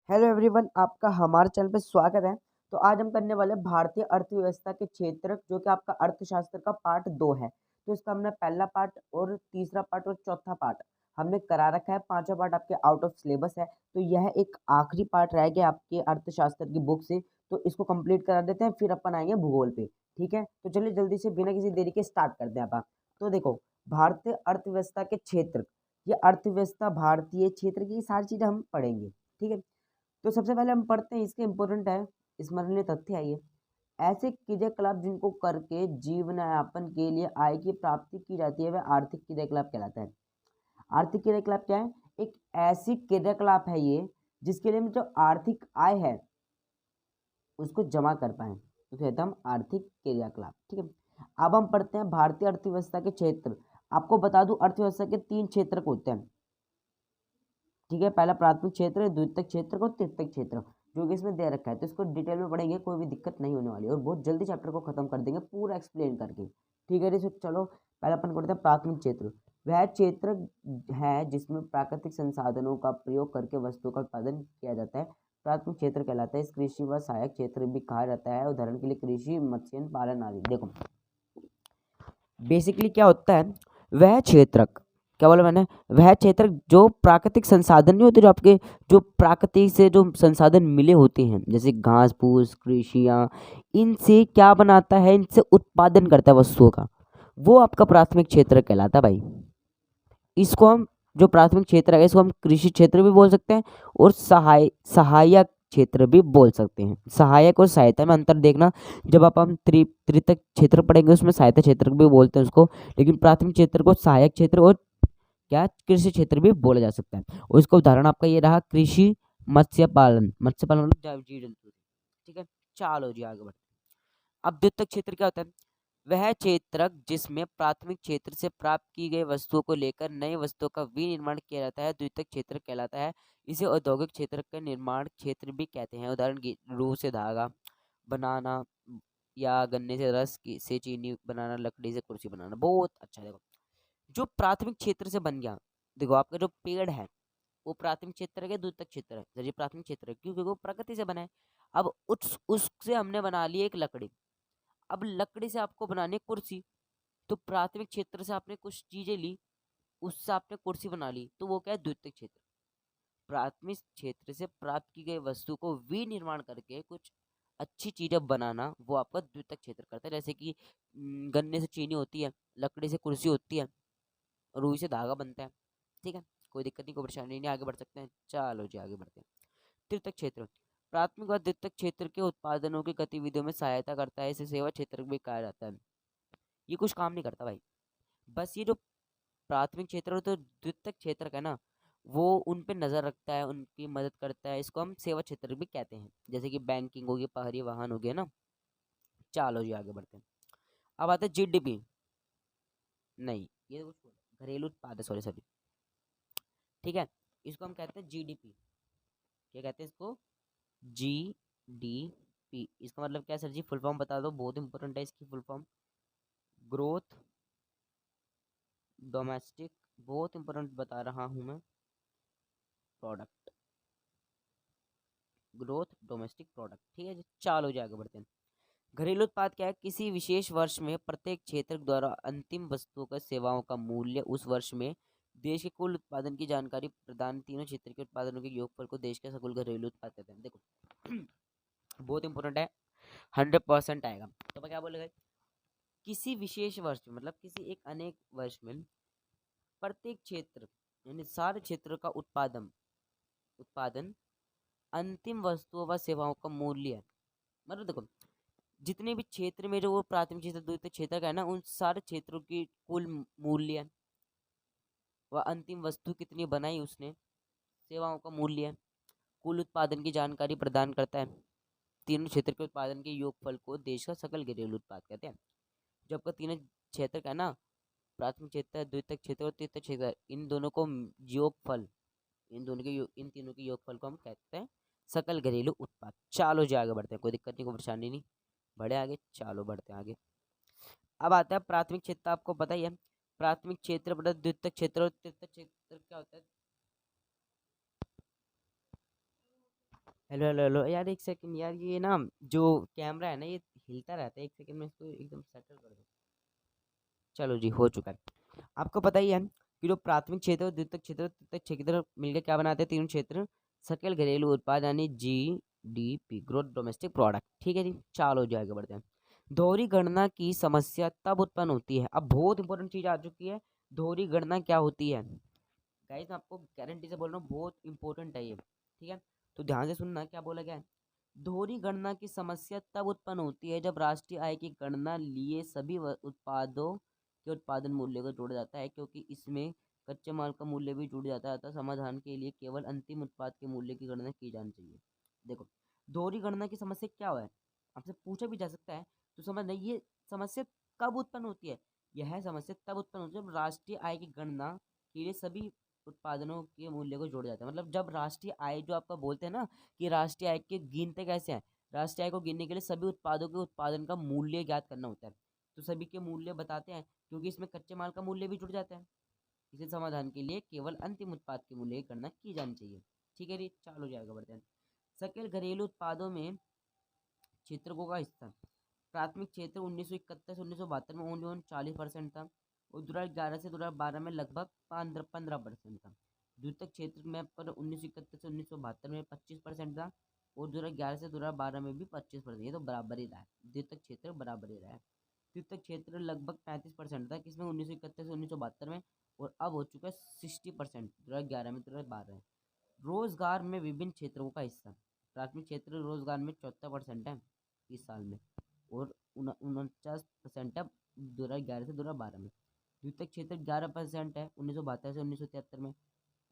Hello everyone, आपका हमारे channel पे स्वागत है। तो आज हम करने वाले भारतीय अर्थव्यवस्था के क्षेत्र जो कि आपका अर्थशास्त्र का पार्ट 2 है। तो इसका हमने पहला पार्ट और तीसरा पार्ट और चौथा पार्ट हमने करा रखा है। पांचवा पार्ट आपके आउट ऑफ सिलेबस है, तो यह एक आखिरी पार्ट रह गया आपके अर्थशास्त्र की बुक से। तो इसको कंप्लीट करा देते हैं, फिर अपन आएंगे भूगोल पे। ठीक है, तो चलिए जल्दी से बिना किसी देरी के स्टार्ट करते हैं अपन। तो देखो, भारतीय अर्थव्यवस्था के क्षेत्र, ये अर्थव्यवस्था भारतीय क्षेत्र की सारी चीजें हम पढ़ेंगे। ठीक है, तो सबसे पहले हम पढ़ते हैं, इसके इम्पोर्टेंट है स्मरणीय तथ्य है ये। ऐसे क्रियाकलाप जिनको करके जीवन यापन के लिए आय की प्राप्ति की जाती है वह आर्थिक क्रियाकलाप कहलाता है। आर्थिक क्रियाकलाप क्या है? एक ऐसी क्रियाकलाप है ये जिसके लिए हम जो आर्थिक आय है उसको जमा कर पाए, तो कहते हैं हम आर्थिक क्रियाकलाप। ठीक है, अब हम पढ़ते हैं भारतीय अर्थव्यवस्था के क्षेत्र। आपको बता दूं, अर्थव्यवस्था के 3 क्षेत्र होते हैं। ठीक है, पहला प्राथमिक क्षेत्र, द्वितीयक क्षेत्र और तृतीयक क्षेत्र, जो कि इसमें दे रखा है। तो इसको डिटेल में पढ़ेंगे, कोई भी दिक्कत नहीं होने वाली और बहुत जल्दी चैप्टर को खत्म कर देंगे पूरा एक्सप्लेन करके। ठीक है जी, चलो पहले अपन पढ़ते हैं प्राथमिक क्षेत्र। वह क्षेत्र है जिसमें प्राकृतिक संसाधनों का प्रयोग करके वस्तुओं का उत्पादन किया जाता है, प्राथमिक क्षेत्र कहलाता है। इस कृषि व सहायक क्षेत्र भी कहा जाता है। उदाहरण के लिए कृषि, मत्स्य पालन आदि। देखो बेसिकली क्या होता है, वह क्षेत्र, क्या बोला मैंने, वह क्षेत्र जो प्राकृतिक संसाधन नहीं होते, जो आपके जो प्राकृतिक से जो संसाधन मिले होते हैं, जैसे घास फूस, कृषियाँ, इनसे क्या बनाता है, इनसे उत्पादन करता है वस्तुओं का, वो आपका प्राथमिक क्षेत्र कहलाता है भाई। इसको हम, जो प्राथमिक क्षेत्र है, इसको हम कृषि क्षेत्र भी बोल सकते हैं और सहायक क्षेत्र भी बोल सकते हैं। सहायक और सहायता में अंतर देखना, जब हम तृतीयक क्षेत्र पढ़ेंगे उसमें सहायता क्षेत्र भी बोलते हैं उसको, लेकिन प्राथमिक क्षेत्र को सहायक क्षेत्र और क्या कृषि क्षेत्र भी बोला जा सकता है। और इसका उदाहरण आपका ये रहा कृषि, मत्स्य पालन मतलब जीव जंतु। ठीक है, चलो जी आगे बढ़ते हैं। अब द्वितीयक क्षेत्र क्या होता है? वह क्षेत्र जिसमें प्राथमिक क्षेत्र से प्राप्त की गई वस्तुओं को लेकर नई वस्तुओं का विनिर्माण किया जाता है, द्वितीयक क्षेत्र कहलाता है। इसे औद्योगिक क्षेत्र का निर्माण क्षेत्र भी कहते हैं। उदाहरण की रूह से धागा बनाना, या गन्ने से रस से चीनी बनाना, लकड़ी से कुर्सी बनाना। बहुत अच्छा। देखो, जो प्राथमिक क्षेत्र से बन गया, देखो आपका जो पेड़ है वो प्राथमिक क्षेत्र है, द्वितीयक क्षेत्र है? सर, ये प्राथमिक क्षेत्र है, क्योंकि वो प्रकृति से बना है। अब उससे हमने बना ली एक लकड़ी। अब लकड़ी से आपको बनानी है कुर्सी, तो प्राथमिक क्षेत्र से आपने कुछ चीजें ली, उससे आपने कुर्सी बना ली, तो वो क्या है? द्वितीयक क्षेत्र। प्राथमिक क्षेत्र से प्राप्त की गई वस्तु को विनिर्माण करके कुछ अच्छी चीजें बनाना, वो आपका द्वितीयक क्षेत्र करता है। जैसे कि गन्ने से चीनी होती है, लकड़ी से कुर्सी होती है, रुई से धागा बनता है। ठीक है, कोई दिक्कत नहीं, कोई परेशानी नहीं, आगे बढ़ सकते हैं। चलो जी आगे बढ़ते हैं। तृतीयक क्षेत्र प्राथमिक और द्वितीयक क्षेत्र के उत्पादनों की गतिविधियों में सहायता करता है। इसे सेवा क्षेत्र भी कहा जाता है। ये कुछ काम नहीं करता भाई, बस ये जो प्राथमिक क्षेत्र और तो द्वितीयक क्षेत्र का ना, वो उन पे नजर रखता है, उनकी मदद करता है। इसको हम सेवा क्षेत्र भी कहते हैं, जैसे कि बैंकिंग हो गई, पहाड़ी वाहन हो गया ना। चलो जी आगे बढ़ते हैं। अब आता है जीडीपी। नहीं, ये तो कुछ घरेलू उत्पाद है, सॉरी सॉरी। ठीक है, इसको हम कहते हैं जीडीपी। क्या कहते हैं इसको? G D P. इसका मतलब क्या है सर जी? फुल फॉर्म बता दो, बहुत इंपॉर्टेंट है इसकी फुल फॉर्म। ग्रोथ डोमेस्टिक, बहुत इंपॉर्टेंट बता रहा हूँ मैं, प्रोडक्ट। Growth domestic product. ठीक है जी, चलो जी आगे बढ़ते हैं। घरेलू उत्पाद क्या है? किसी विशेष वर्ष में प्रत्येक क्षेत्र द्वारा अंतिम वस्तुओं का सेवाओं का मूल्य उस वर्ष में देश के कुल उत्पादन की जानकारी प्रदान, तीनों क्षेत्र के उत्पादनों के योगफल को देश का सकल घरेलू उत्पाद कहते हैं। देखो बहुत इंपॉर्टेंट है, 100% आएगा। तो मैं क्या बोलेगा, किसी विशेष वर्ष में मतलब किसी एक अनेक वर्ष में प्रत्येक क्षेत्र यानी सारे क्षेत्रों का उत्पादन उत्पादन अंतिम वस्तुओं व सेवाओं का मूल्य, मतलब देखो जितने भी क्षेत्र में जो वो प्राथमिक क्षेत्र, द्वितीयक क्षेत्र का है ना, उन सारे क्षेत्रों की कुल मूल्य व अंतिम वस्तु कितनी बनाई उसने, सेवाओं का मूल्य, कुल उत्पादन की जानकारी प्रदान करता है। तीनों क्षेत्र के उत्पादन के योगफल को देश का सकल घरेलू उत्पाद कहते हैं। जो आपका तीनों क्षेत्र का है ना, प्राथमिक क्षेत्र, द्वितीयक क्षेत्र और तृतीयक क्षेत्र, इन दोनों को योगफल, इन तीनों के योगफल को हम कहते हैं सकल घरेलू उत्पाद। चलो जी आगे बढ़ते हैं, कोई दिक्कत नहीं, कोई परेशानी नहीं, बढ़े आगे। चलो बढ़ते हैं आगे। अब आता है प्राथमिक क्षेत्र। आपको पता ही है प्राथमिक क्षेत्र बटा द्वितीयक क्षेत्र और तृतीयक क्षेत्र क्या होता है? हेलो हेलो हेलो यार, एक सेकंड यार, ये ना जो कैमरा है ना, ये हिलता रहता है। एक सेकंड में इसको एकदम सेटल कर दो। चलो जी, हो चुका है। आपको पता ही है कि जो प्राथमिक क्षेत्र और द्वितीयक क्षेत्र और तृतीयक क्षेत्र मिलकर क्या बनाते हैं? तीनों क्षेत्र सकल घरेलू उत्पाद यानी GDP, ग्रोथ डोमेस्टिक प्रोडक्ट। ठीक है जी, चलो जी आगे बढ़ते हैं। दोहरी गणना की समस्या तब उत्पन्न होती है। अब बहुत इंपॉर्टेंट चीज आ चुकी है। दोहरी गणना क्या होती है गाइस? मैं आपको गारंटी से बोल रहा हूँ, बहुत इंपॉर्टेंट है ये। ठीक है, तो ध्यान से सुनना क्या बोला गया है। दोहरी गणना की समस्या तब उत्पन्न होती है जब राष्ट्रीय आय की गणना लिए सभी उत्पादों के उत्पादन मूल्य को जोड़ा जाता है, क्योंकि इसमें कच्चे माल का मूल्य भी जुड़ जाता है। अतः समाधान के लिए केवल अंतिम उत्पाद के मूल्य की गणना की जानी चाहिए। देखो, दोहरी गणना की समस्या क्या है, आपसे पूछा भी जा सकता है। तो समझ नहीं, ये समस्या कब उत्पन्न होती है? यह समस्या तब उत्पन्न होती है जब राष्ट्रीय आय की गणना के लिए सभी उत्पादनों के मूल्य को जोड़ा जाता है। मतलब जब राष्ट्रीय आय जो आपका बोलते हैं ना, कि राष्ट्रीय आय के गिनते कैसे हैं? राष्ट्रीय आय को गिनने के लिए सभी उत्पादों के उत्पादन का मूल्य ज्ञात करना होता है। तो सभी के मूल्य बताते हैं, क्योंकि इसमें कच्चे माल का मूल्य भी जुड़ जाता है। इसे समाधान के लिए केवल अंतिम उत्पाद के मूल्य की गणना की जानी चाहिए। ठीक है जी, चालू जाएगा बढ़ते हैं। सकल घरेलू उत्पादों में क्षेत्रकों का हिस्सा। प्राथमिक क्षेत्र 1971 से 1972 में ओनली 40% था, और 2011 से 2012 में लगभग 15% था। द्वितीयक क्षेत्र में पर 1971 से 1972 में 25% था, और 2011 से 2012 में भी 25%। ये तो बराबर ही रहा है, द्वितीयक क्षेत्र बराबर ही रहा है। तृतीयक क्षेत्र लगभग 35% था, किसमें? 1971 से 1972 में, और अब हो चुका है 60% 2011 में, 2012 में। रोजगार में विभिन्न क्षेत्रों का हिस्सा। प्राथमिक क्षेत्र रोजगार में 74% है इस साल में, और 49% है 2011 से 2012 में। द्वितीयक क्षेत्र 11% है 1972 से 1973 में,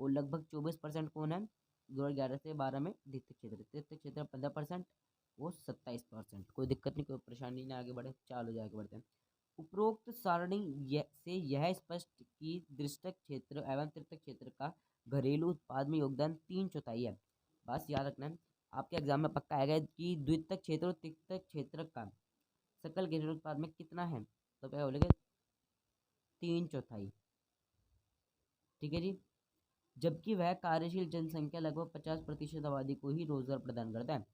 और लगभग 24% कौन है 2011 से 12 में? द्वितीयक क्षेत्र। तृतीयक क्षेत्र 15%, वो 27%। कोई दिक्कत नहीं, कोई परेशानी नहीं, आगे बढ़े, चालू जाके बढ़ते हैं। उपरोक्त सारणी से यह स्पष्ट कि द्वितीयक क्षेत्र एवं तृतीयक क्षेत्र का घरेलू उत्पाद में योगदान 3/4 है। बस याद रखना है, आपके एग्जाम में पक्का आएगा कि द्वितीयक क्षेत्र और तृतीयक क्षेत्र का सकल घरेलू उत्पाद में कितना है, तो क्या बोलेंगे? 3/4। ठीक है जी, जबकि वह कार्यशील जनसंख्या लगभग 50% आबादी को ही रोजगार प्रदान करता है।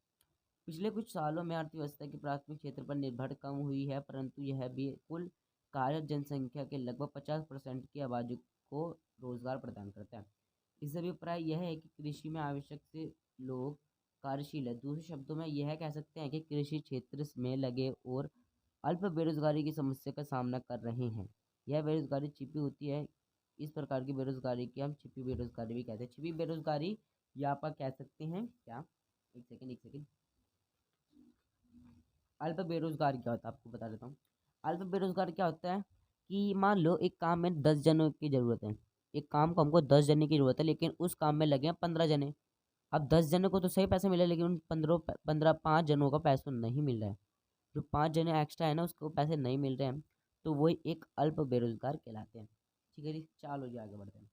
पिछले कुछ सालों में अर्थव्यवस्था की प्राथमिक क्षेत्र पर निर्भर कम हुई है, परंतु यह भी कुल कार्य जनसंख्या के लगभग 50% की आबादी को रोजगार प्रदान करता है। इससे अभिप्राय यह है कि कृषि में आवश्यक से लोग कार्यशील है। दूसरे शब्दों में यह कह सकते हैं कि कृषि क्षेत्र में लगे और अल्प बेरोजगारी की समस्या का सामना कर रहे हैं। यह बेरोजगारी छिपी होती है। इस प्रकार की बेरोजगारी की हम छिपी बेरोजगारी भी कहते हैं। छिपी बेरोजगारी या आप कह सकते हैं क्या? एक सेकंड। अल्प बेरोजगार क्या होता है आपको बता देता हूँ। अल्प बेरोजगार क्या होता है कि मान लो एक काम में 10 जनों की जरूरत है। एक काम को हमको 10 जने की जरूरत है, लेकिन उस काम में लगे हैं 15 जने। अब 10 जनों को तो सही पैसे मिले, लेकिन उन 5 जनों का पैसा नहीं मिल रहा है। जो 5 जने एक्स्ट्रा है ना, उसको पैसे नहीं मिल रहे हैं, तो वही एक अल्प बेरोजगार कहलाते हैं। ठीक है जी, चलो जी आगे बढ़ते हैं,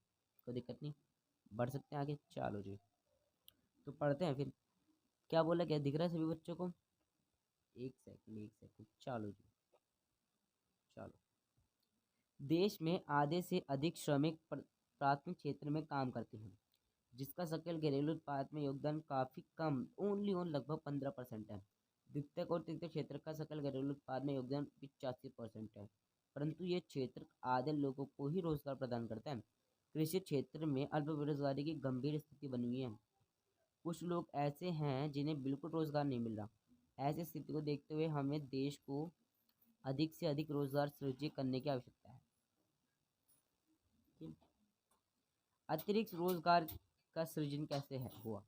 कोई दिक्कत नहीं, बढ़ सकते हैं आगे। चलो जी, तो पढ़ते हैं फिर। क्या बोला, क्या दिख रहा है सभी बच्चों को? एक सेकंड, चलो जी, चलो। देश में आधे से अधिक श्रमिक प्राथमिक क्षेत्र में काम करते हैं, जिसका सकल घरेलू उत्पाद में योगदान काफी कम, ओनली ऑन लगभग 15% है। द्वितीयक और तृतीय क्षेत्र का सकल घरेलू उत्पाद में योगदान 85% है, परंतु ये क्षेत्र आधे लोगों को ही रोजगार प्रदान करता है। कृषि क्षेत्र में अल्प बेरोजगारी की गंभीर स्थिति बनी हुई है। कुछ लोग ऐसे हैं जिन्हें बिल्कुल रोजगार नहीं मिल रहा। ऐसी स्थिति को देखते हुए हमें देश को अधिक से अधिक रोजगार सृजित करने की आवश्यकता है। अतिरिक्त रोजगार का सृजन कैसे है हुआ?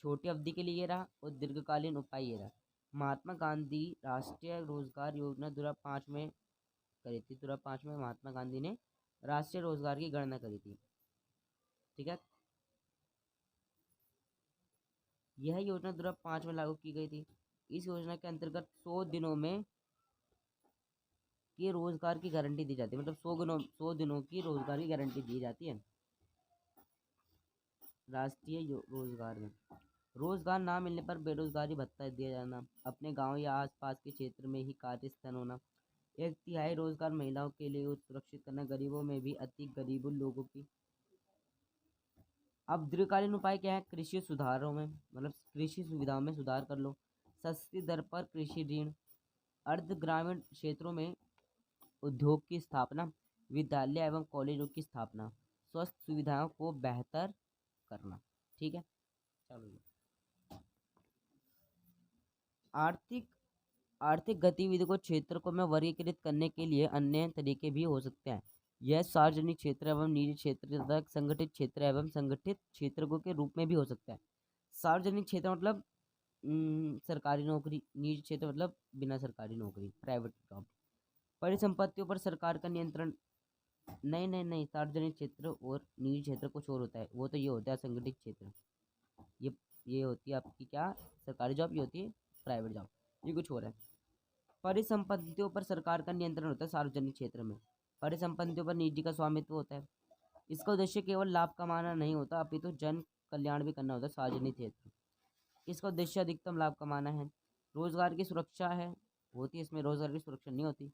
छोटी अवधि के लिए ये रहा, और दीर्घकालीन उपाय ये रहा। महात्मा गांधी राष्ट्रीय रोजगार योजना 2005 में करी थी। 2005 में महात्मा गांधी ने राष्ट्रीय रोजगार की गणना करी थी। ठीक है, यह योजना 2005 में लागू की गई थी। इस योजना के अंतर्गत 100 दिनों में के रोजगार की गारंटी दी जाती है। मतलब 100 दिनों की रोजगार की गारंटी दी जाती है राष्ट्रीय रोजगार में। रोजगार ना मिलने पर बेरोजगारी भत्ता दिया जाना, अपने गांव या आसपास के क्षेत्र में ही कार्यस्थल होना, 1/3 रोजगार महिलाओं के लिए सुरक्षित करना, गरीबों में भी अति गरीब लोगों की अब दीर्घकालीन उपाय क्या है? कृषि सुधारों में, मतलब कृषि सुविधाओं में सुधार कर लो, सस्ती दर पर कृषि ऋण, अर्ध ग्रामीण क्षेत्रों में उद्योग की स्थापना, विद्यालय एवं कॉलेजों की स्थापना, स्वास्थ्य सुविधाओं को बेहतर करना। ठीक है, चलो जी। आर्थिक आर्थिक गतिविधि को क्षेत्र में वर्गीकृत करने के लिए अन्य तरीके भी हो सकते हैं। यह सार्वजनिक क्षेत्र एवं निजी क्षेत्र तथा संगठित क्षेत्र एवं संगठित क्षेत्रों के रूप में भी हो सकता है। सार्वजनिक क्षेत्र मतलब सरकारी नौकरी, निजी क्षेत्र मतलब बिना सरकारी नौकरी, प्राइवेट जॉब। परिसंपत्तियों पर सरकार का नियंत्रण, नहीं नहीं नहीं, सार्वजनिक क्षेत्र और निजी क्षेत्र कुछ और होता है, वो तो ये होता है संगठित क्षेत्र। ये ये होती है आपकी क्या, सरकारी जॉब, ये होती है प्राइवेट जॉब, ये कुछ और है। परिसंपत्तियों पर सरकार का नियंत्रण होता है सार्वजनिक क्षेत्र में, परिसंपत्तियों पर निजी का स्वामित्व होता है। इसका उद्देश्य केवल लाभ कमाना नहीं होता, अपितु जन कल्याण भी करना होता है सार्वजनिक क्षेत्र। इसका उद्देश्य अधिकतम लाभ कमाना है। रोजगार की सुरक्षा है, होती है, इसमें रोजगार की सुरक्षा नहीं होती।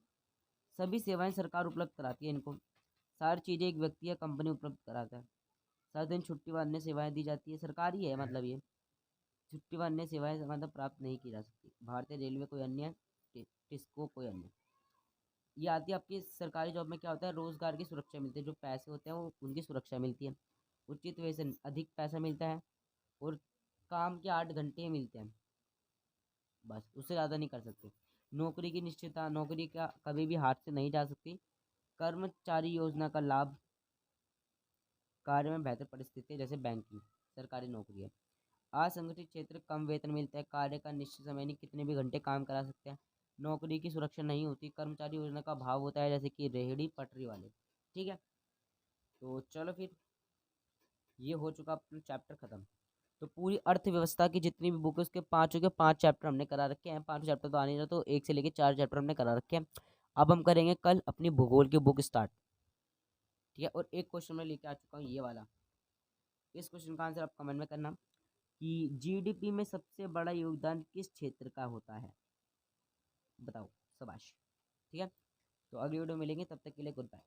सभी सेवाएं सरकार उपलब्ध कराती है इनको, सारी चीज़ें एक व्यक्ति या कंपनी उपलब्ध कराता है। सात दिन छुट्टी व अन्य सेवाएं दी जाती है, सरकारी है मतलब ये। छुट्टी व अन्य सेवाएं मतलब प्राप्त नहीं की जा सकती। भारतीय रेलवे कोई अन्य, टिस्को कोई अन्य। ये आती है आपकी सरकारी जॉब में। क्या होता है? रोजगार की सुरक्षा मिलती है, जो पैसे होते हैं वो उनकी सुरक्षा मिलती है, उचित वेतन, अधिक पैसा मिलता है, और काम के 8 घंटे मिलते हैं, बस उससे ज़्यादा नहीं कर सकते। नौकरी की निश्चितता, नौकरी का कभी भी हाथ से नहीं जा सकती। कर्मचारी योजना का लाभ, कार्य में बेहतर परिस्थिति जैसे बैंकिंग, सरकारी नौकरी है। असंगठित क्षेत्र, कम वेतन मिलता है, कार्य का निश्चित समय नहीं, कितने भी घंटे काम करा सकते हैं। नौकरी की सुरक्षा नहीं होती। कर्मचारी योजना का अभाव होता है, जैसे कि रेहड़ी पटरी वाले। ठीक है, तो चलो फिर, ये हो चुका अपना चैप्टर खत्म। तो पूरी अर्थव्यवस्था की जितनी भी बुक है उसके 5 चैप्टर हमने करा रखे हैं। 5 चैप्टर तो आने, तो 1 से लेके 4 चैप्टर हमने करा रखे हैं। अब हम करेंगे कल अपनी भूगोल की बुक स्टार्ट। ठीक है, और एक क्वेश्चन मैं लेके आ चुका हूँ, ये वाला। इस क्वेश्चन का आंसर आप कमेंट में करना कि जीडीपी में सबसे बड़ा योगदान किस क्षेत्र का होता है, बताओ, शाबाश। ठीक है, तो अगली वीडियो मिलेंगे, तब तक के लिए गुड बाय।